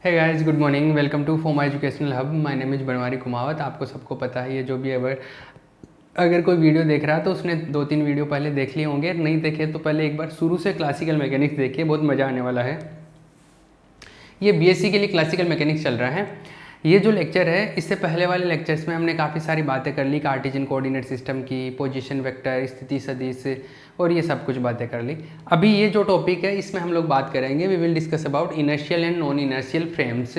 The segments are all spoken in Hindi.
Hey guys, good morning. Welcome to Foma educational hub. My name is Banwari Kumawat. आपको सबको पता है, ये जो भी अगर कोई वीडियो देख रहा है तो उसने 2-3 वीडियो पहले देख लिए होंगे। नहीं देखे तो पहले एक बार शुरू से क्लासिकल मैकेनिक्स देखिए, बहुत मज़ा आने वाला है। ये बीएससी के लिए क्लासिकल मैकेनिक्स चल रहा है। ये जो लेक्चर है, इससे पहले वाले लेक्चर्स में हमने काफ़ी सारी बातें कर ली, कार्टेशियन कोऑर्डिनेट सिस्टम की, पोजीशन वेक्टर, स्थिति सदिश और ये सब कुछ बातें कर ली। अभी ये जो टॉपिक है इसमें हम लोग बात करेंगे, we will discuss about inertial and non inertial frames,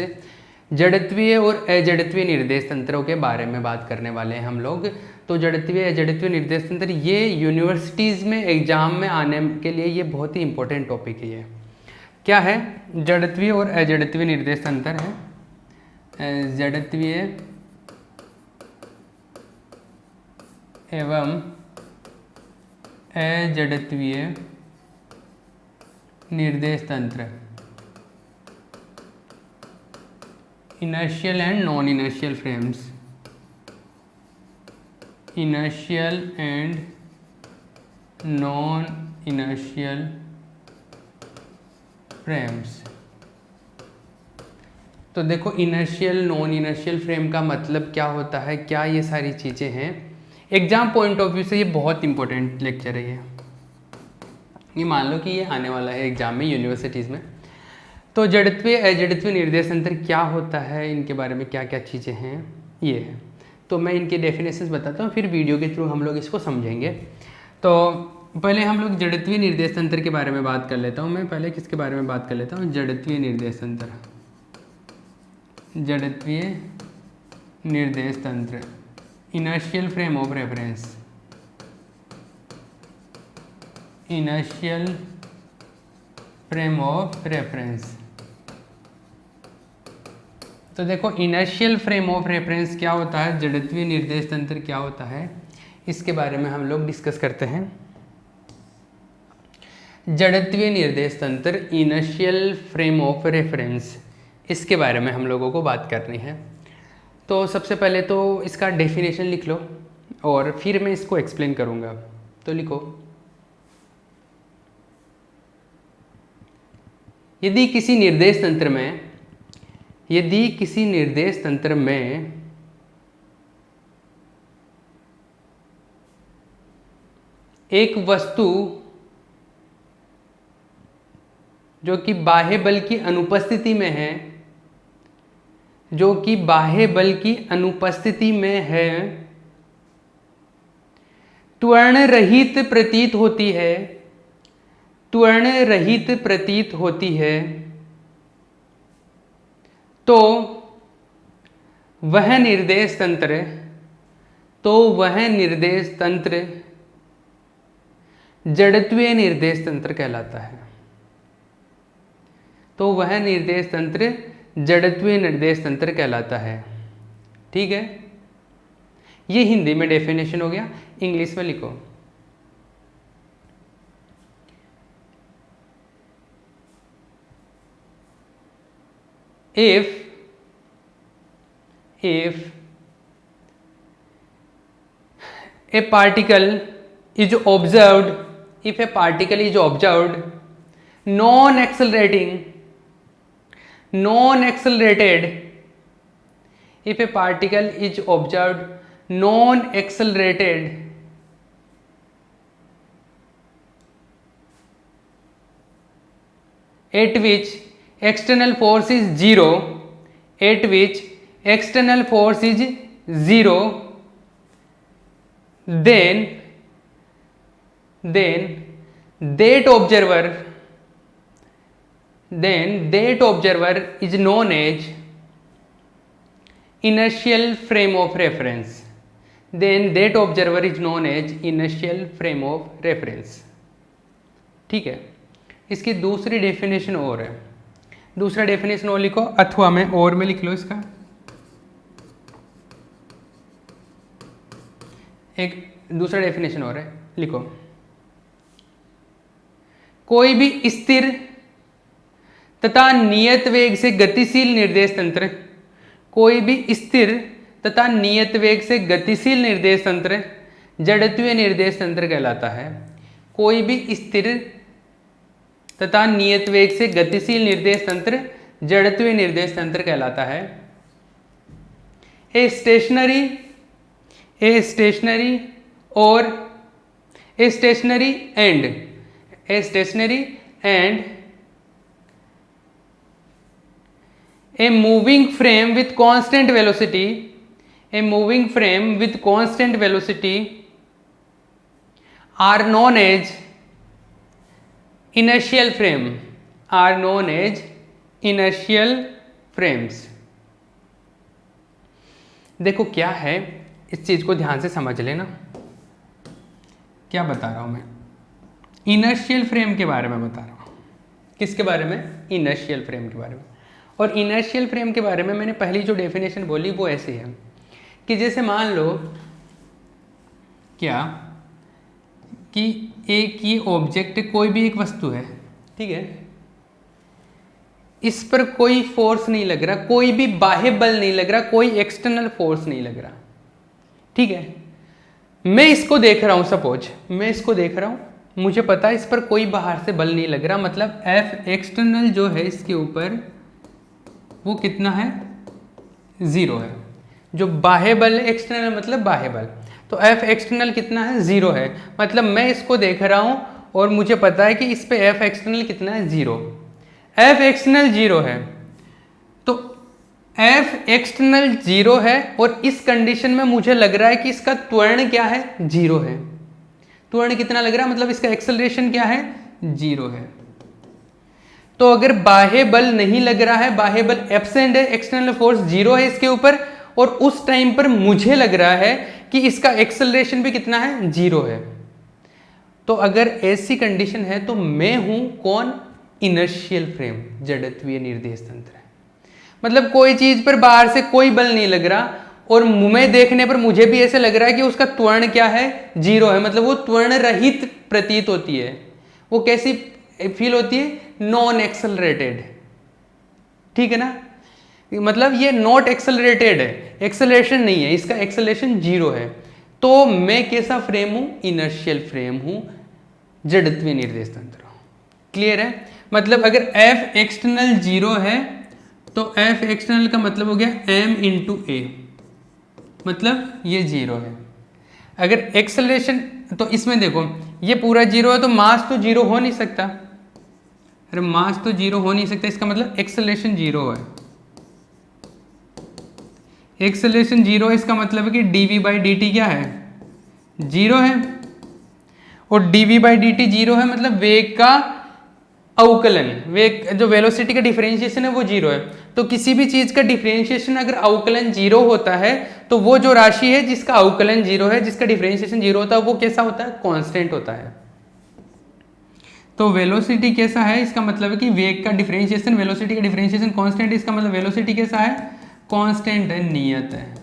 जड़त्वीय और अजड़त्वीय निर्देश तंत्रों के बारे में बात करने वाले हैं हम लोग। तो जड़त्वीय अजड़त्वीय निर्देश तंत्र ये यूनिवर्सिटीज़ में एग्जाम में आने के लिए ये बहुत ही इंपॉर्टेंट टॉपिक है। ये क्या है? जड़त्वीय और अजड़त्वीय निर्देश तंत्र है। जड़त्वीय एवं अजड़त्वीय निर्देश तंत्र, inertial and non inertial frames, inertial and non inertial frames. तो देखो, इनर्शियल नॉन इनर्शियल फ्रेम का मतलब क्या होता है, क्या ये सारी चीज़ें हैं। एग्जाम पॉइंट ऑफ व्यू से ये बहुत इंपॉर्टेंट लेक्चर है। ये मान लो कि ये आने वाला है एग्जाम में यूनिवर्सिटीज़ में। तो जड़त्वीय अजड़त्वीय निर्देश तंत्र क्या होता है, इनके बारे में क्या क्या चीज़ें हैं, ये है। तो मैं इनके डेफिनेशंस बताता हूँ, फिर वीडियो के थ्रू हम लोग इसको समझेंगे। तो पहले हम लोग जड़त्वीय निर्देश तंत्र के बारे में बात कर लेता हूँ। मैं पहले किसके बारे में बात कर लेता हूँ? जड़त्वीय निर्देश तंत्र। जड़त्वीय निर्देश तंत्र, inertial frame of reference, inertial frame of reference. तो देखो, इनर्शियल फ्रेम ऑफ रेफरेंस क्या होता है, जड़त्वीय निर्देश तंत्र क्या होता है, इसके बारे में हम लोग डिस्कस करते हैं। जड़त्वीय निर्देश तंत्र, इनर्शियल फ्रेम ऑफ रेफरेंस, इसके बारे में हम लोगों को बात करनी है। तो सबसे पहले तो इसका डेफिनेशन लिख लो और फिर मैं इसको एक्सप्लेन करूँगा। तो लिखो, यदि किसी निर्देश तंत्र में एक वस्तु जो कि बाह्य बल की अनुपस्थिति में है, त्वरण रहित प्रतीत होती है, तो वह निर्देश तंत्र जड़त्वीय निर्देश तंत्र कहलाता है। तो वह निर्देश तंत्र जड़त्वीय निर्देश तंत्र कहलाता है। ठीक है, ये हिंदी में डेफिनेशन हो गया। इंग्लिश में लिखो, if a particle is observed, non-accelerated, if a particle is observed non-accelerated at which external force is zero, then that observer is known as inertial frame of reference. ठीक है, इसकी दूसरी डेफिनेशन और है। दूसरा डेफिनेशन और लिखो, अथवा में और में लिख लो इसका। एक दूसरा डेफिनेशन और है, लिखो, कोई भी स्थिर तथा नियत वेग से गतिशील निर्देश तंत्र, जड़त्वीय निर्देश तंत्र कहलाता है। कोई भी स्थिर तथा नियत वेग से गतिशील निर्देश तंत्र जड़त्वीय निर्देश तंत्र कहलाता है। A stationary and a moving frame with constant velocity are known as inertial frames। देखो क्या है, इस चीज को ध्यान से समझ लेना। क्या बता रहा हूं मैं? इनर्शियल फ्रेम के बारे में बता रहा हूं। किसके बारे में? इनर्शियल फ्रेम के बारे में। और इनर्शियल फ्रेम के बारे में मैंने पहली जो डेफिनेशन बोली वो ऐसी है कि जैसे मान लो क्या कि एक ये ऑब्जेक्ट, कोई भी एक वस्तु है, ठीक है, इस पर कोई फोर्स नहीं लग रहा, कोई भी बाह्य बल नहीं लग रहा, कोई एक्सटर्नल फोर्स नहीं लग रहा, ठीक है। मैं इसको देख रहा हूं, सपोज मैं इसको देख रहा हूं, मुझे पता है इस पर कोई बाहर से बल नहीं लग रहा, मतलब एफ एक्सटर्नल जो है इसके ऊपर वो कितना है? 0 है। जो बाह्य बल है, एक्सटर्नल मतलब बाह्य बल, तो एफ एक्सटर्नल कितना है? 0 है। मतलब मैं इसको देख रहा हूं और मुझे पता है कि इस पे एफ एक्सटर्नल कितना है? 0। एफ एक्सटर्नल 0 है, तो एफ एक्सटर्नल 0 है और इस कंडीशन में मुझे लग रहा है कि इसका त्वरण क्या है? 0 है। त्वरण कितना लग रहा है? मतलब इसका एक्सेलरेशन क्या है? 0 है। तो अगर बाह्य बल नहीं लग रहा है, बाह्य बल एब्सेंट है, एक्सटर्नल फोर्स 0 है इसके ऊपर, और उस टाइम पर मुझे लग रहा है कि इसका एक्सेलरेशन भी कितना है? 0 है। तो अगर ऐसी कंडीशन है तो मैं हूं कौन? इनर्शियल फ्रेम, जड़त्वीय निर्देश तंत्र है। मतलब कोई चीज पर बाहर से कोई बल नहीं लग रहा और मैं देखने पर मुझे भी ऐसे लग रहा है कि उसका त्वरण क्या है? 0 है। मतलब वो त्वरण रहित प्रतीत होती है। वो कैसी फील होती है? नॉन एक्सेलरेटेड, ठीक है ना। मतलब ये नॉट एक्सेलरेटेड है, एक्सेलरेशन नहीं है, इसका एक्सेलरेशन 0 है। तो मैं कैसा फ्रेम हूं? इनर्शियल फ्रेम हूं, जड़त्वीय निर्देश तंत्र। क्लियर है? मतलब अगर एफ एक्सटर्नल 0 है तो एफ एक्सटर्नल का मतलब हो गया m इंटू ए, मतलब ये 0 है। अगर एक्सेलरेशन, तो इसमें देखो ये पूरा 0 है तो मास तो 0 हो नहीं सकता। अरे मास तो 0 हो नहीं सकता, इसका मतलब एक्सेलरेशन 0 है। एक्सेलरेशन 0 है, इसका मतलब है कि dv बाई डी टी क्या है? 0 है। और dv बाई डी टी 0 है, मतलब वेग का अवकलन, वेग जो वेलोसिटी का डिफरेंशिएशन है वो 0 है। तो किसी भी चीज का डिफरेंशिएशन अगर अवकलन 0 होता है तो वो जो राशि है जिसका अवकलन 0 है, जिसका डिफरेंशिएशन 0 होता है, वो कैसा होता है? कांस्टेंट होता है। तो वेलोसिटी कैसा है? इसका मतलब है कि वेग का डिफरेंशिएशन, वेलोसिटी का डिफरेंशिएशन कांस्टेंट, इसका मतलब वेलोसिटी कैसा है? कांस्टेंट है, नियत है।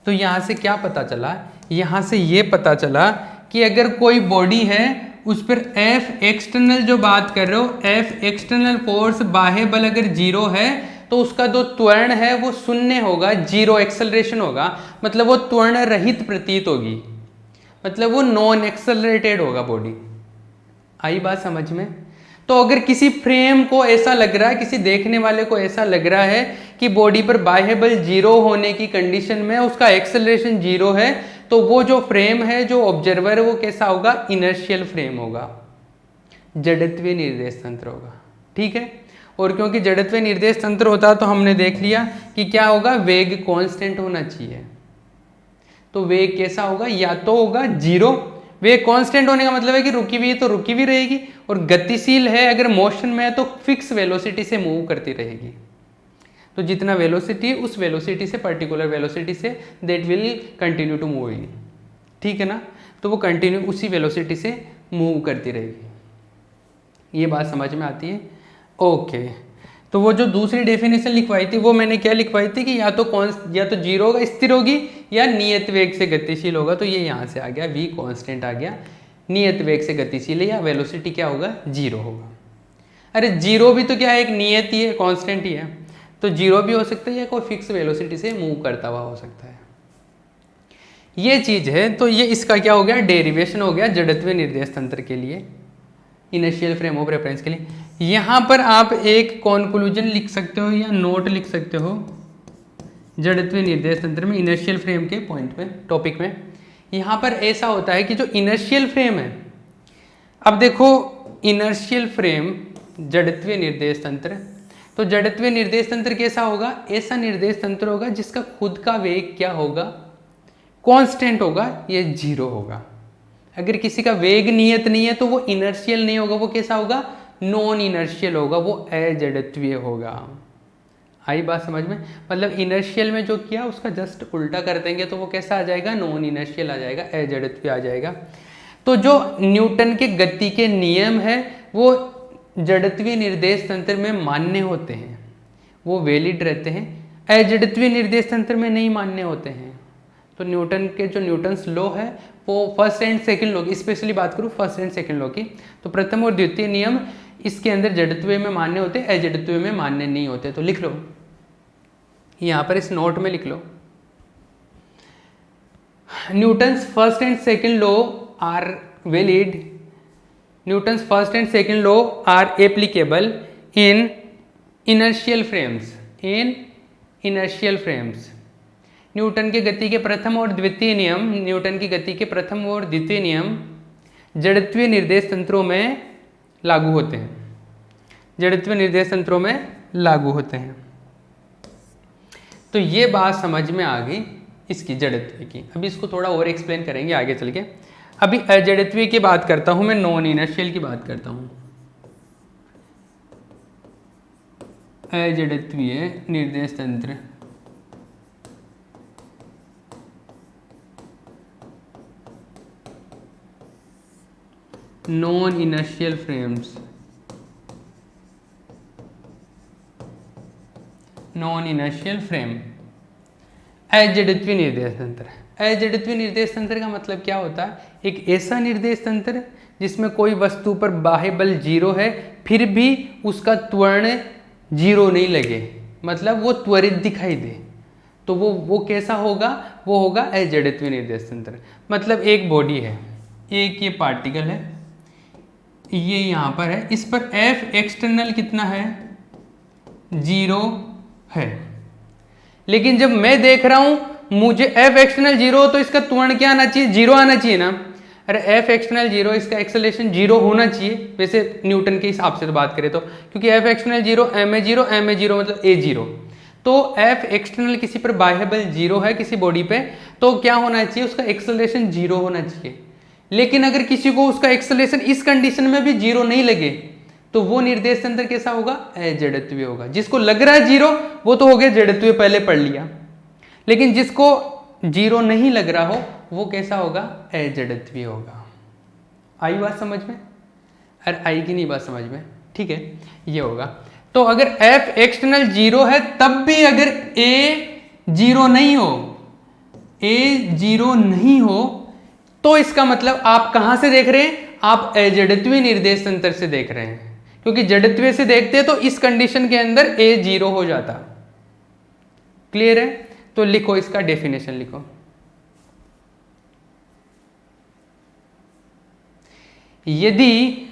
तो यहां से क्या पता चला? यहां से ये पता चला कि अगर कोई बॉडी है उस पर एफ एक्सटर्नल जो बात कर रहे हो, एफ एक्सटर्नल फोर्स बाह्य बल अगर 0 है तो उसका जो त्वरण है वो 0 होगा, 0 एक्सेलरेशन होगा। मतलब वो त्वरण रहित प्रतीत होगी, मतलब वो नॉन एक्सेलरेटेड होगा बॉडी। आई बात समझ में? तो अगर किसी फ्रेम को ऐसा लग रहा है, किसी देखने वाले को ऐसा लग रहा है कि बॉडी पर बाह्य बल 0 होने की कंडीशन में उसका एक्सेलरेशन 0 है, तो वो जो फ्रेम है, जो ऑब्जर्वर है, वो कैसा होगा? इनर्शियल फ्रेम होगा, जड़त्वीय निर्देश तंत्र होगा, ठीक है। और क्योंकि जड़त्वीय निर्देश तंत्र होता है तो हमने देख लिया कि क्या होगा? वेग कांस्टेंट होना चाहिए। तो वेग कैसा होगा? या तो होगा 0, वेग कांस्टेंट होने का मतलब है कि रुकी हुई है तो रुकी हुई रहेगी, और गतिशील है अगर मोशन में है तो फिक्स वेलोसिटी से मूव करती रहेगी। तो जितना वेलोसिटी है उस वेलोसिटी से, पर्टिकुलर वेलोसिटी से that will continue to moving, ठीक है ना। तो वो कंटिन्यू उसी वेलोसिटी से मूव करती रहेगी। ये बात समझ में आती है? ओके। तो वो जो दूसरी डेफिनेशन लिखवाई थी वो मैंने क्या लिखवाई थी कि या तो 0 होगा, स्थिर होगी, या नियत वेग से गतिशील होगा। तो ये यहाँ से आ गया, v कांस्टेंट आ गया, नियत वेग से गतिशील है, या वेलोसिटी क्या होगा? 0 होगा। अरे 0 भी तो क्या है? एक नियत ही है, कांस्टेंट ही है। तो 0 भी हो सकता है या कोई फिक्स वेलोसिटी से मूव करता हुआ हो सकता है। ये चीज है। तो ये इसका क्या हो गया, डेरिवेशन हो गया जड़त्वीय निर्देश तंत्र के लिए, इनर्शियल फ्रेम ऑफ रेफरेंस के लिए। यहां पर आप एक कॉन्क्लूजन लिख सकते हो या नोट लिख सकते हो जड़त्वीय निर्देश तंत्र में इनर्शियल फ्रेम के पॉइंट में, टॉपिक में। यहां पर ऐसा होता है कि जो इनर्शियल फ्रेम है, अब देखो इनर्शियल फ्रेम जड़त्वीय निर्देश तंत्र, तो जड़त्वीय निर्देश तंत्र कैसा होगा, ऐसा निर्देश तंत्र होगा जिसका खुद का वेग क्या होगा, कांस्टेंट होगा, ये 0 होगा। अगर किसी का वेग नियत नहीं है तो वो इनर्शियल नहीं होगा, वो कैसा होगा, नॉन इनर्शियल होगा, वो अजड़त्वीय होगा। आई बात समझ में, मतलब इनर्शियल में जो किया उसका जस्ट उल्टा कर देंगे तो वो कैसा आ जाएगा, नॉन इनर्शियल आ जाएगा, अजड़त्वीय आ जाएगा। तो जो न्यूटन के गति के नियम है वो जड़त्वीय निर्देश तंत्र में मान्य होते हैं, वो वैलिड रहते हैं, अजड़त्वीय निर्देश तंत्र में नहीं मान्य होते हैं। तो न्यूटन के जो न्यूटन्स लॉ है वो फर्स्ट एंड सेकंड लॉ की, स्पेशली बात करूँ फर्स्ट एंड सेकंड लॉ की, तो प्रथम और द्वितीय नियम इसके अंदर जड़त्वीय में मान्य होते, अजड़त्वीय में मान्य नहीं होते। तो लिख लो यहाँ पर, इस नोट में लिख लो, Newton's first and second law are valid, Newton's first and second law are applicable in inertial frames, in inertial frames. Newton के गति के प्रथम और द्वितीय नियम, न्यूटन की गति के प्रथम और द्वितीय नियम जड़त्वीय निर्देश तंत्रों में लागू होते हैं, जड़त्वीय निर्देश तंत्रों में लागू होते हैं। तो ये बात समझ में आ गई इसकी जड़त्वीय की। अभी इसको थोड़ा और एक्सप्लेन करेंगे आगे चल के। अभी अजड़त्वीय की बात करता हूं मैं, नॉन इनर्शियल की बात करता हूं। अजड़त्वीय निर्देश तंत्र, non inertial frames, non inertial frame, अजड़त्वीय निर्देश तंत्र। अजड़त्वीय निर्देश तंत्र का मतलब क्या होता है, एक ऐसा निर्देश तंत्र जिसमें कोई वस्तु पर बाह्य बल 0 है फिर भी उसका त्वरण 0 नहीं लगे, मतलब वो त्वरित दिखाई दे, तो वो कैसा होगा, वो होगा अजड़त्वीय निर्देश तंत्र। मतलब एक बॉडी है, एक ये पार्टिकल है, ये यहाँ पर है, इस पर F एक्सटर्नल कितना है, 0 है, लेकिन जब मैं देख रहा हूं मुझे F एक्सटर्नल 0 तो इसका त्वरण क्या आना चाहिए, 0 आना चाहिए ना। अरे F एक्सटर्नल 0, इसका एक्सेलरेशन 0 होना चाहिए वैसे न्यूटन के हिसाब से तो बात करें तो, क्योंकि F एक्सटर्नल 0 ma 0 ma 0 मतलब a 0, तो F एक्सटर्नल किसी पर बाह्य बल 0 है किसी बॉडी पे, तो क्या होना चाहिए, उसका एक्सेलरेशन 0 होना चाहिए। लेकिन अगर किसी को उसका एक्सेलरेशन इस कंडीशन में भी 0 नहीं लगे तो वो निर्देश तंत्र कैसा होगा, अजड़त्वीय होगा। जिसको लग रहा है 0 वो तो हो गया जड़त्वीय, पहले पढ़ लिया, लेकिन जिसको 0 नहीं लग रहा हो वो कैसा होगा, अजड़त्वीय होगा। आई बात समझ में, अरे आई की नहीं बात समझ में, ठीक है, ये होगा। तो अगर F एक्सटर्नल 0 है तब भी अगर A 0 नहीं हो, A 0 नहीं हो तो इसका मतलब आप कहां से देख रहे हैं, आप अजड़त्वीय निर्देश तंत्र से देख रहे हैं, क्योंकि जड़त्वीय से देखते हैं तो इस कंडीशन के अंदर A 0 हो जाता। क्लियर है, तो लिखो इसका डेफिनेशन लिखो। यदि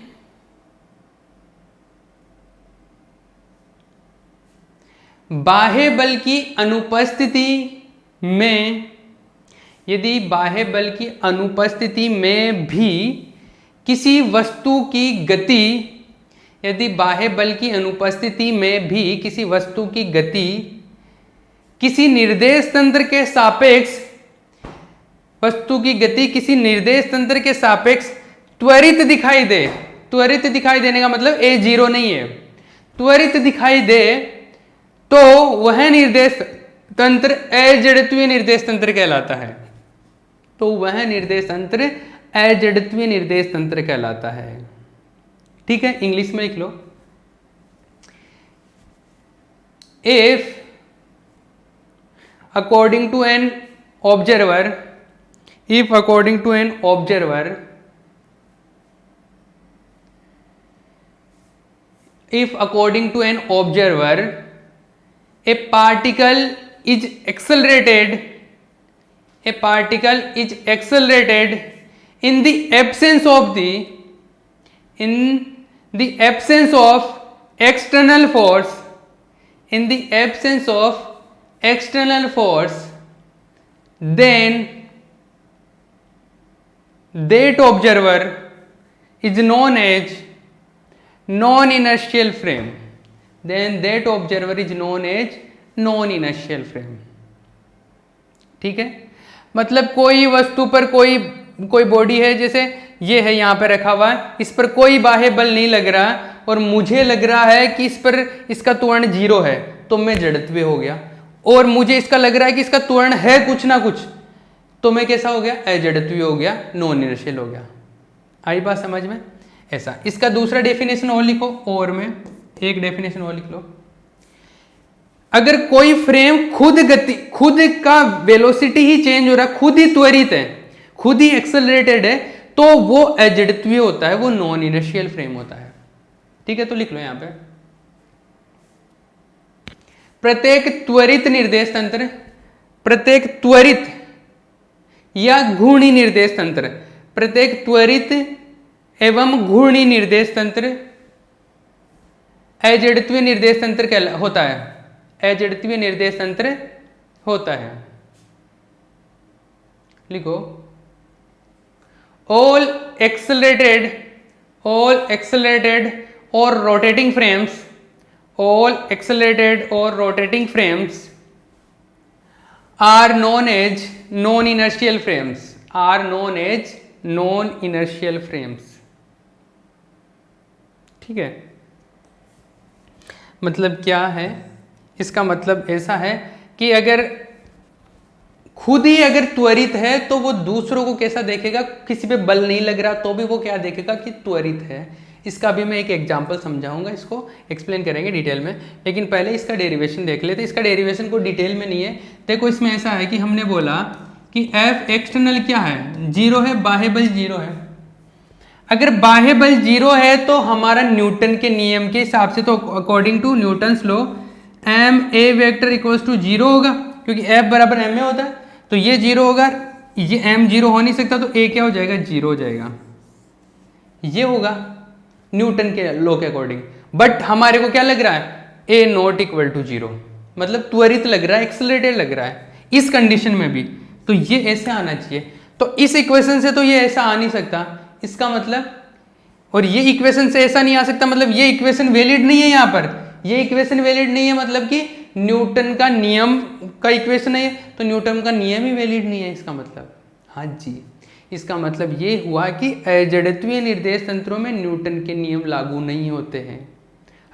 बाह्य बल की अनुपस्थिति में, यदि बाह्य बल की अनुपस्थिति में भी किसी वस्तु की गति, यदि बाह्य बल की अनुपस्थिति में भी किसी वस्तु की गति किसी निर्देश तंत्र के सापेक्ष, वस्तु की गति किसी निर्देश तंत्र के सापेक्ष त्वरित दिखाई दे, त्वरित दिखाई देने का मतलब A 0 नहीं है, त्वरित दिखाई दे, तो वह निर्देश तंत्र अजड़त्वीय निर्देश तंत्र कहलाता है। तो वह निर्देश तंत्र अजड़त्वीय निर्देश तंत्र कहलाता है। ठीक है, इंग्लिश में लिख लो, if according to an observer, if according to an observer, if according to an observer a particle is accelerated A particle is accelerated in the absence of external force, in the absence of external force, then that observer is known as non-inertial frame. Then that observer is known as non-inertial frame. ठीक है, मतलब कोई वस्तु पर कोई बॉडी है, जैसे ये है यहाँ पे रखा हुआ है, इस पर कोई बाह्य बल नहीं लग रहा और मुझे लग रहा है कि इस पर इसका त्वरण 0 है, तो मैं जड़त्वीय हो गया। और मुझे इसका लग रहा है कि इसका त्वरण है कुछ ना कुछ, तो मैं कैसा हो गया? अजड़त्वीय हो गया, नॉन इनर्शियल हो गया। आई बात समझ में? ऐसा। इसका दूसरा डेफिनेशन और लिखो, और में एक डेफिनेशन और लिख लो। अगर कोई फ्रेम खुद का वेलोसिटी ही चेंज हो रहा है, खुद ही त्वरित है, खुद ही एक्सेलरेटेड है, तो वो अजड़त्वीय होता है, वो नॉन इनर्शियल फ्रेम होता है। ठीक है, तो लिख लो यहां पे, प्रत्येक त्वरित निर्देश तंत्र, प्रत्येक त्वरित या घूर्णी निर्देश तंत्र, प्रत्येक त्वरित एवं घूर्णी निर्देश तंत्र अजड़त्वीय निर्देश तंत्र होता है, अजड़त्वीय निर्देश तंत्र होता है। लिखो, all accelerated or rotating frames, all accelerated or rotating frames are known as non-inertial frames, are known as non-inertial frames। ठीक है, मतलब क्या है? इसका मतलब ऐसा है कि अगर खुद ही अगर त्वरित है तो वो दूसरों को कैसा देखेगा? किसी पे बल नहीं लग रहा तो भी वो क्या देखेगा कि त्वरित है। इसका भी मैं एक एग्जांपल समझाऊंगा, इसको एक्सप्लेन करेंगे डिटेल में, लेकिन पहले इसका डेरिवेशन देख लेते। इसका डेरिवेशन को डिटेल में नहीं है, देखो इसमें ऐसा है कि हमने बोला कि एफ एक्सटर्नल क्या है? 0 है, बाह्य बल 0 है। अगर बाह्य बल 0 है तो हमारा न्यूटन के नियम के हिसाब से, तो according to Newton's law m a vector equals to 0 होगा, क्योंकि एफ बराबर एम ए होता है, तो ये 0 होगा, ये m 0 हो नहीं सकता, तो a क्या हो जाएगा? 0 हो जाएगा। ये होगा न्यूटन के लॉ के अकॉर्डिंग। बट हमारे को क्या लग रहा है? a नॉट इक्वल टू 0, मतलब त्वरित लग रहा है, एक्सेलरेटेड लग रहा है इस कंडीशन में भी, तो ये ऐसे आना चाहिए। तो इस इक्वेशन से तो ये ऐसा आ नहीं सकता, इसका मतलब, और ये इक्वेशन से ऐसा नहीं आ सकता, मतलब ये इक्वेशन वैलिड नहीं है। यहाँ पर ये इक्वेशन वैलिड नहीं है, मतलब कि न्यूटन का नियम का इक्वेशन है, तो न्यूटन का नियम ही वैलिड नहीं है, इसका मतलब। हाँ जी, इसका मतलब ये हुआ कि अजड़त्वीय निर्देश तंत्रों में न्यूटन के नियम लागू नहीं होते हैं।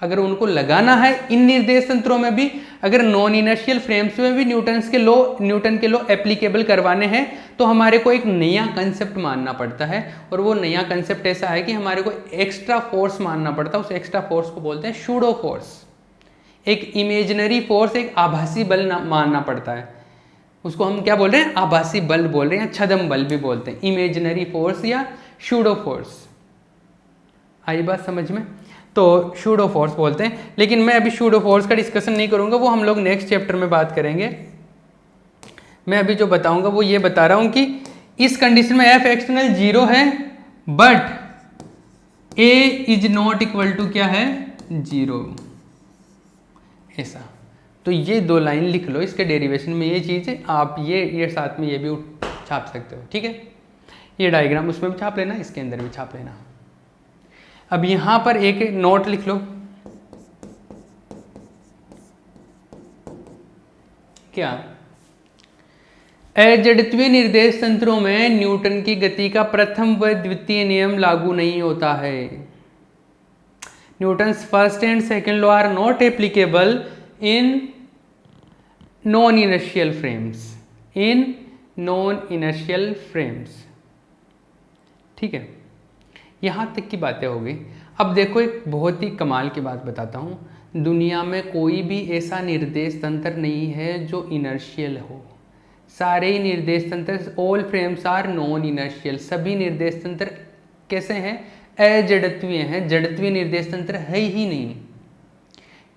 अगर उनको लगाना है इन निर्देश तंत्रों में भी, अगर नॉन इनर्शियल फ्रेम्स में भी न्यूटन के लॉ एप्लीकेबल करवाने हैं, तो हमारे को एक नया कंसेप्ट मानना पड़ता है। और वो नया कंसेप्ट ऐसा है कि हमारे को एक्स्ट्रा फोर्स मानना पड़ता है। उस एक्स्ट्रा फोर्स को बोलते हैं शूडो फोर्स। एक इमेजिनरी फोर्स, एक आभासी बल मानना पड़ता है। उसको हम क्या बोल रहे हैं? आभासी बल बोल रहे हैं, छद्म बल भी बोलते हैं, इमेजिनरी फोर्स या शूडो फोर्स। आई बात समझ में? तो शूडो फोर्स बोलते हैं, लेकिन मैं अभी शूडो फोर्स का डिस्कशन नहीं करूंगा, वो हम लोग नेक्स्ट चैप्टर में बात करेंगे। मैं अभी जो बताऊंगा वो ये बता रहा हूं कि इस कंडीशन में एफ एक्सटर्नल 0 है, but a is not equal to क्या है? 0, ऐसा। तो ये 2 लाइन लिख लो, इसके डेरिवेशन में ये चीज़ है। आप ये साथ में ये भी छाप सकते हो, ठीक है? ये डायग्राम उसमें भी छाप लेना, इसके अंदर भी छाप लेना। अब यहाँ पर एक नोट लिख लो, क्या? अजड़त्वीय निर्देश तंत्रों में न्यूटन की गति का प्रथम व द्वितीय नियम लागू नहीं होता है। Newton's first and second law are not applicable in non inertial frames, in non inertial frames. ठीक है, यहाँ तक की बातें हो गई। अब देखो, एक बहुत ही कमाल की बात बताता हूँ। दुनिया में कोई भी ऐसा निर्देश तंत्र नहीं है जो इनर्शियल हो। सारे ही निर्देश तंत्र, all frames are non inertial. सभी निर्देश तंत्र कैसे हैं? अजड़त्वीय हैं। जड़त्वीय निर्देश तंत्र है ही नहीं।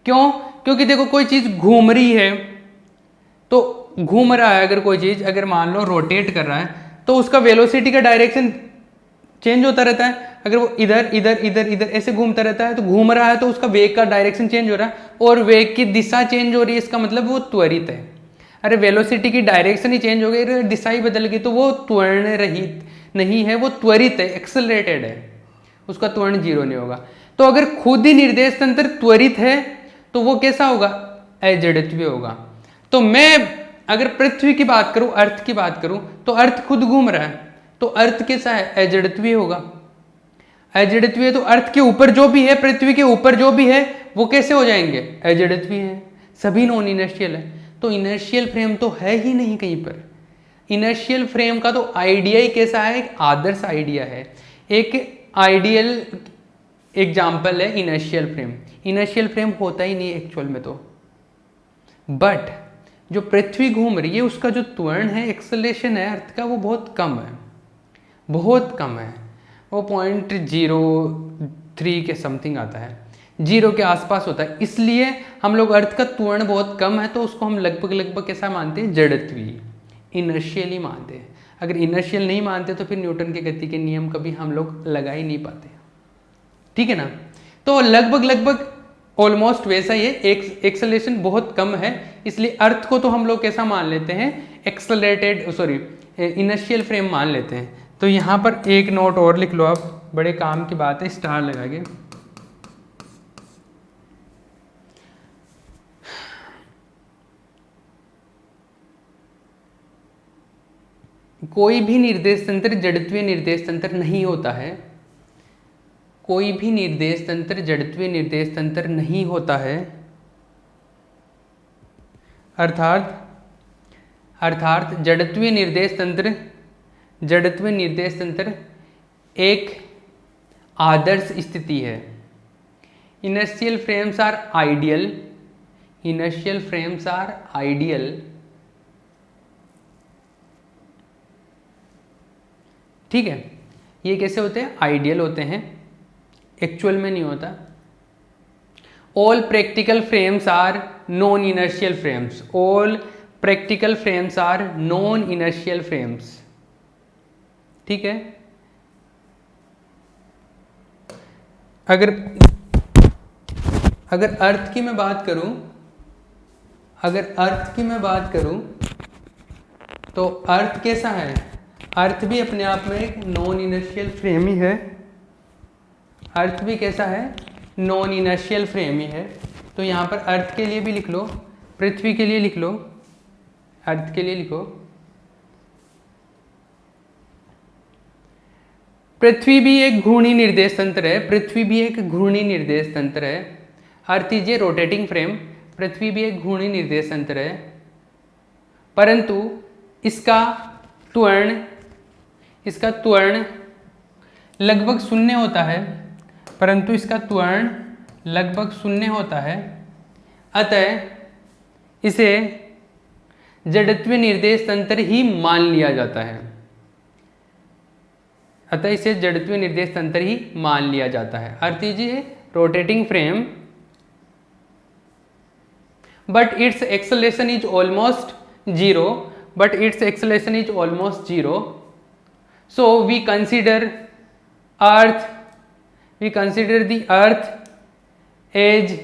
क्यों? क्योंकि देखो, कोई चीज़ घूम रही है तो घूम रहा है अगर कोई चीज़, अगर मान लो रोटेट कर रहा है, तो उसका वेलोसिटी का डायरेक्शन चेंज होता रहता है। अगर वो इधर इधर इधर इधर ऐसे घूमता रहता है तो घूम रहा है, तो उसका वेग का डायरेक्शन चेंज हो रहा है और वेग की दिशा चेंज हो रही है, इसका मतलब वो त्वरित है। अरे वेलोसिटी की डायरेक्शन ही चेंज हो गई, अरे दिशा ही बदल गई, तो वो त्वरण रहित नहीं है, वो त्वरित है, एक्सेलरेटेड है, उसका त्वरण जीरो नहीं होगा। तो अगर खुद ही निर्देश तंत्र त्वरित है तो वो कैसा होगा? अजड़त्वीय होगा। तो मैं अगर पृथ्वी की बात करूं, अर्थ की बात करूं, तो अर्थ खुद घूम रहा है, तो अर्थ कैसा है? अजड़त्वीय होगा। अजड़त्वीय, तो अर्थ के ऊपर जो भी है, पृथ्वी के ऊपर जो भी है, वो कैसे हो जाएंगे? अजड़त्वीय है, सभी नॉन इनर्शियल है। तो इनर्शियल फ्रेम तो है ही नहीं कहीं पर। इनर्शियल फ्रेम का तो आइडिया ही कैसा है? एक आदर्श आइडिया है, एक आइडियल एग्जाम्पल है इनर्शियल फ्रेम। इनर्शियल फ्रेम होता ही नहीं एक्चुअल में तो। बट जो पृथ्वी घूम रही है उसका जो त्वरण है, एक्सेलरेशन है अर्थ का, वो बहुत कम है, बहुत कम है। वो 0.03 के समथिंग आता है, जीरो के आसपास होता है। इसलिए हम लोग अर्थ का त्वरण बहुत कम है, तो उसको हम लगभग लगभग कैसा मानते हैं? जड़त्वीय, इनर्शियल ही मानते हैं। अगर इनर्शियल नहीं मानते तो फिर न्यूटन के गति के नियम कभी हम लोग लगा ही नहीं पाते। ठीक है ना? तो लगभग लगभग ऑलमोस्ट वैसा ही है, एक्सेलरेशन बहुत कम है, इसलिए अर्थ को तो हम लोग कैसा मान लेते हैं? एक्सेलरेटेड, सॉरी इनर्शियल फ्रेम मान लेते हैं। तो यहाँ पर एक नोट और लिख लो आप, बड़े काम की बात है, स्टार लगा के। कोई भी निर्देश तंत्र जड़त्वीय निर्देश तंत्र नहीं होता है, कोई भी निर्देश तंत्र जड़त्वीय निर्देश तंत्र नहीं होता है। अर्थात जड़त्वीय निर्देश तंत्र एक आदर्श स्थिति है। Inertial frames are ideal, inertial frames are ideal, ठीक है। ये कैसे होते हैं? आइडियल होते हैं, एक्चुअल में नहीं होता। All practical frames are non inertial frames, all practical frames are non inertial frames, ठीक है। अगर अर्थ की मैं बात करूं, तो अर्थ कैसा है? अर्थ भी अपने आप में एक नॉन इनर्शियल फ्रेम ही है। अर्थ भी कैसा है? नॉन इनर्शियल फ्रेम ही है। तो यहाँ पर अर्थ के लिए भी लिख लो, पृथ्वी के लिए लिख लो, अर्थ के लिए लिखो, पृथ्वी भी एक घूर्णी निर्देश तंत्र है, पृथ्वी भी एक घूर्णी निर्देश तंत्र है। Earth is a rotating frame, पृथ्वी भी एक घूर्णी निर्देश तंत्र है, परंतु इसका त्वरण लगभग शून्य होता है, परंतु इसका त्वरण लगभग शून्य होता है। अतः इसे जड़त्वीय निर्देश तंत्र ही मान लिया जाता है, अतः इसे जड़त्वीय निर्देश तंत्र ही मान लिया जाता है। Earth is a rotating frame but its acceleration is almost zero, so we consider the earth as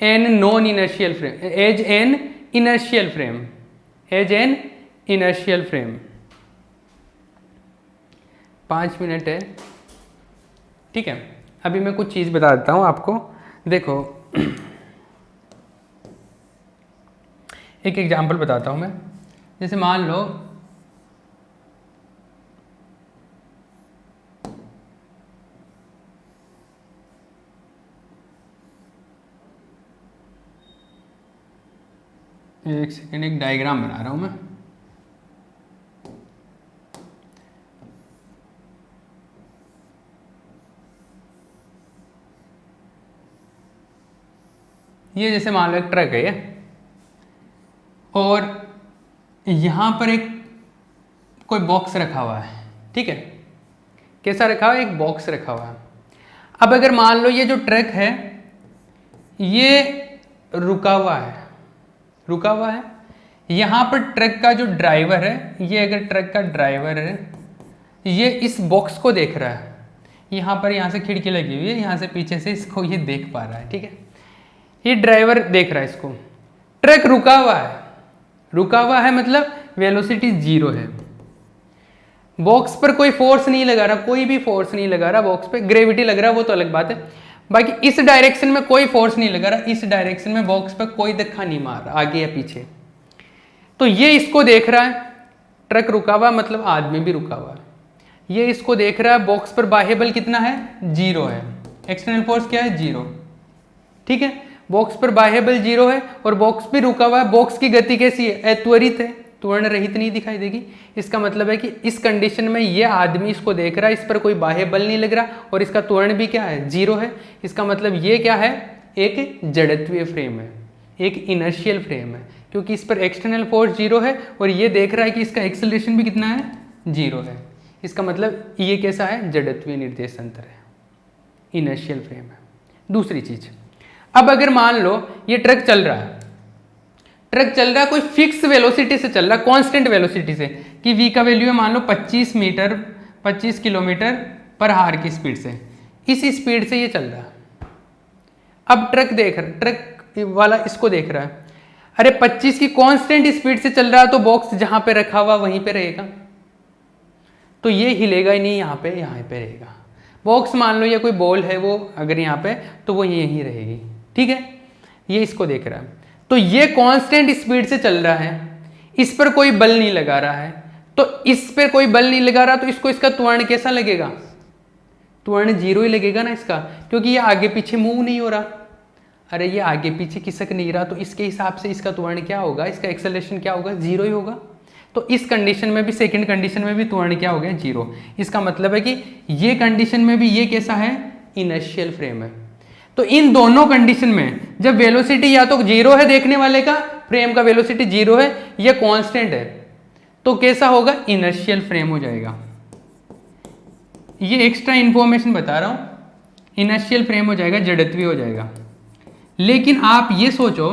an non-inertial frame, as an inertial frame। 5 minute है, ठीक है। अभी मैं कुछ चीज़ बता देता हूँ आपको। देखो एक एग्जाम्पल बताता हूँ मैं। जैसे मान लो एक सेकेंड, एक डायग्राम बना रहा हूँ मैं। ये जैसे मान लो एक ट्रक है और यहाँ पर एक कोई बॉक्स रखा हुआ है, ठीक है। कैसा रखा हुआ है? एक बॉक्स रखा हुआ है। अब अगर मान लो ये जो ट्रक है ये रुका हुआ है, यहाँ पर ट्रक का जो ड्राइवर है, ये अगर ट्रक का ड्राइवर है, ये इस बॉक्स को देख रहा है, यहाँ पर यहाँ से खिड़की लगी हुई है, यहाँ से पीछे से इसको ये देख पा रहा है, ठीक है। ये ड्राइवर देख रहा है इसको, ट्रक रुका हुआ है, रुका हुआ है मतलब वेलोसिटी 0 है, बॉक्स पर कोई फोर्स नहीं लगा रहा, कोई भी फोर्स नहीं लगा रहा बॉक्स पे, ग्रेविटी लग रहा है वो तो अलग बात है, बाकी इस डायरेक्शन में कोई फोर्स नहीं लगा रहा, इस डायरेक्शन में बॉक्स पर कोई धक्का नहीं मार रहा आगे या पीछे। तो ये इसको देख रहा है, ट्रक रुका हुआ मतलब आदमी भी रुका हुआ है, ये इसको देख रहा है, बॉक्स पर बाह्य बल कितना है, 0 है, एक्सटर्नल फोर्स क्या है, 0, ठीक है। बॉक्स पर बाह्य बल 0 है और बॉक्स भी रुका हुआ है, बॉक्स की गति कैसी है, अत्वरित है, त्वरण रहित नहीं दिखाई देगी। इसका मतलब है कि इस कंडीशन में ये आदमी इसको देख रहा है, इस पर कोई बाह्य बल नहीं लग रहा और इसका त्वरण भी क्या है, 0 है। इसका मतलब ये क्या है, एक जड़त्वीय फ्रेम है, एक इनर्शियल फ्रेम है, क्योंकि इस पर एक्सटर्नल फोर्स 0 है और ये देख रहा है कि इसका एक्सेलरेशन भी कितना है, 0 है। इसका मतलब ये कैसा है, जड़त्वीय निर्देश तंत्र है, इनर्शियल फ्रेम है। दूसरी चीज, अब अगर मान लो ये ट्रक चल रहा है, ट्रक चल रहा है कोई फिक्स वेलोसिटी से चल रहा है, कांस्टेंट वेलोसिटी से, कि v का वैल्यू है मान लो 25 किलोमीटर पर आवर की स्पीड से, इस स्पीड से ये चल रहा है। अब ट्रक वाला इसको देख रहा है, अरे 25 की कांस्टेंट स्पीड से चल रहा है तो बॉक्स जहां पे रखा हुआ वहीं पे रहेगा, तो ये हिलेगा ही नहीं, यहाँ पे रहेगा। बॉक्स मान लो ये कोई बॉल है, वो अगर यहाँ पे तो वो यहीं रहेगी, ठीक है। ये इसको देख रहा है, तो ये कांस्टेंट स्पीड से चल रहा है, इस पर कोई बल नहीं लगा रहा है, तो इस पर कोई बल नहीं लगा रहा तो इसको इसका त्वरण कैसा लगेगा, त्वरण 0 ही लगेगा ना इसका, क्योंकि ये आगे पीछे मूव नहीं हो रहा। अरे ये आगे पीछे खिसक नहीं रहा, तो इसके हिसाब से इसका त्वरण क्या होगा, इसका एक्सेलरेशन क्या होगा, 0 ही होगा। तो इस कंडीशन में भी, सेकंड कंडीशन में भी त्वरण क्या हो गया, 0। इसका मतलब है कि ये कंडीशन में भी ये कैसा है, इनर्शियल फ्रेम है। तो इन दोनों कंडीशन में जब वेलोसिटी या तो 0 है, देखने वाले का फ्रेम का वेलोसिटी 0 है या कांस्टेंट है, तो कैसा होगा, इनर्शियल फ्रेम हो जाएगा। ये एक्स्ट्रा इंफॉर्मेशन बता रहा हूं, इनर्शियल फ्रेम हो जाएगा, जड़त्वीय हो जाएगा। लेकिन आप ये सोचो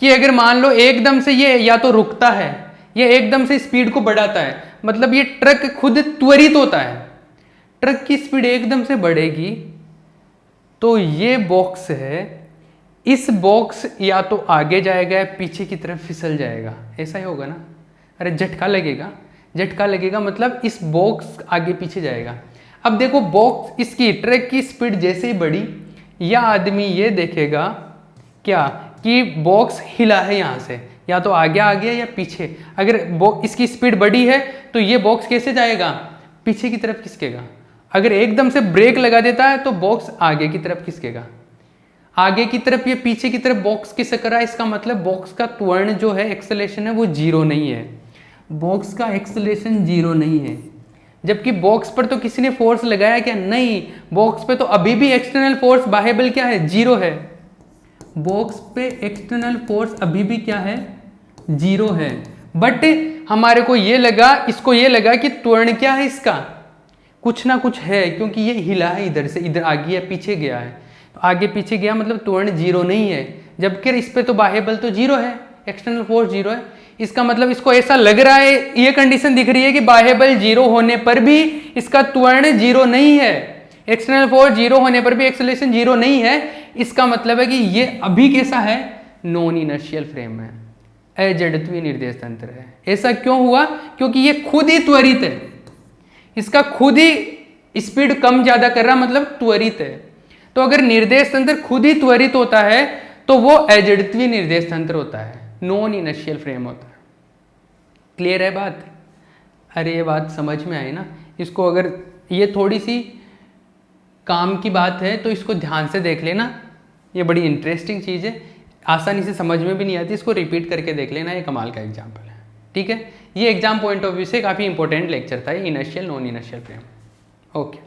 कि अगर मान लो एकदम से ये या तो रुकता है या एकदम से स्पीड को बढ़ाता है, मतलब ये ट्रक खुद त्वरित होता है, ट्रक की स्पीड एकदम से बढ़ेगी, तो ये बॉक्स है, इस बॉक्स या तो आगे जाएगा या पीछे की तरफ फिसल जाएगा, ऐसा ही होगा ना। अरे झटका लगेगा मतलब इस बॉक्स आगे पीछे जाएगा। अब देखो बॉक्स, इसकी ट्रक की स्पीड जैसे ही बढ़ी, या आदमी ये देखेगा क्या कि बॉक्स हिला है यहाँ से, या तो आगे आ गया या पीछे। अगर इसकी स्पीड बढ़ी है तो ये बॉक्स कैसे जाएगा, पीछे की तरफ खिसकेगा। अगर एकदम से ब्रेक लगा देता है तो बॉक्स आगे की तरफ खिसकेगा, आगे की तरफ या पीछे की तरफ बॉक्स खिसक रहा है। इसका मतलब बॉक्स का त्वरण जो है, एक्सेलरेशन है, वो 0 नहीं है, बॉक्स का एक्सेलरेशन 0 नहीं है। जबकि बॉक्स पर तो किसी ने फोर्स लगाया क्या, नहीं, बॉक्स पे तो अभी भी एक्सटर्नल फोर्स, बाह्य बल क्या है, 0 है। बॉक्स पे एक्सटर्नल फोर्स अभी भी क्या है, 0 है। बट हमारे को ये लगा, इसको ये लगा कि त्वरण क्या है इसका, कुछ ना कुछ है, क्योंकि ये हिला है इधर से, इधर आगे या पीछे गया है। तो आगे पीछे गया मतलब त्वरण 0 नहीं है, जबकि इस पे तो बाह्य बल तो 0 है, एक्सटर्नल फोर्स 0 है। इसका मतलब इसको ऐसा लग रहा है, ये कंडीशन दिख रही है कि बाह्य बल 0 होने पर भी इसका त्वरण 0 नहीं है, एक्सटर्नल फोर्स 0 होने पर भी एक्सेलरेशन 0 नहीं है। इसका मतलब है कि ये अभी कैसा है, नॉन इनर्शियल फ्रेम है, अजड़त्वीय निर्देश तंत्र है। ऐसा क्यों हुआ, क्योंकि ये खुद ही त्वरित है, इसका खुद ही स्पीड कम ज्यादा कर रहा, मतलब त्वरित है। तो अगर निर्देश तंत्र खुद ही त्वरित होता है तो वो अजड़त्वीय निर्देश तंत्र होता है, नॉन इनर्शियल फ्रेम होता है। क्लियर है बात? अरे ये बात समझ में आई ना। इसको अगर ये थोड़ी सी काम की बात है तो इसको ध्यान से देख लेना, ये बड़ी इंटरेस्टिंग चीज़ है, आसानी से समझ में भी नहीं आती, इसको रिपीट करके देख लेना, ये कमाल का एग्जाम्पल है। ठीक है, ये एग्जाम पॉइंट ऑफ व्यू से काफ़ी इंपॉर्टेंट लेक्चर था, inertial non inertial frame. Okay.